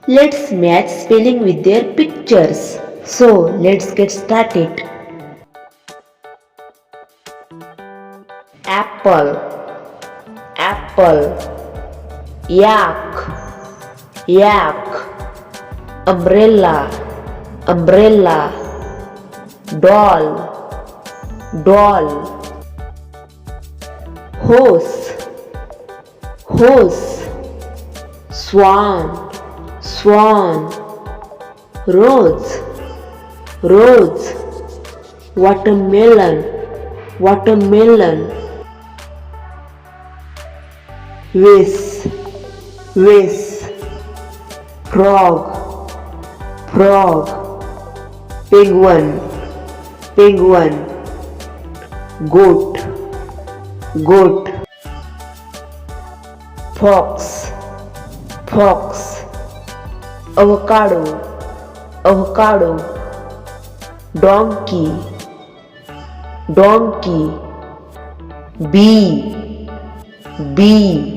Let's match spelling with their pictures. So let's get started. Apple, apple. Yak, yak. Umbrella, umbrella. Doll, doll. Horse, horse. Swan, swan. Rose, rose. Watermelon, watermelon. Vase, vase. Frog, frog. Penguin, penguin. Goat, goat. Fox, fox. Avocado, avocado. Donkey, donkey. Bee, bee.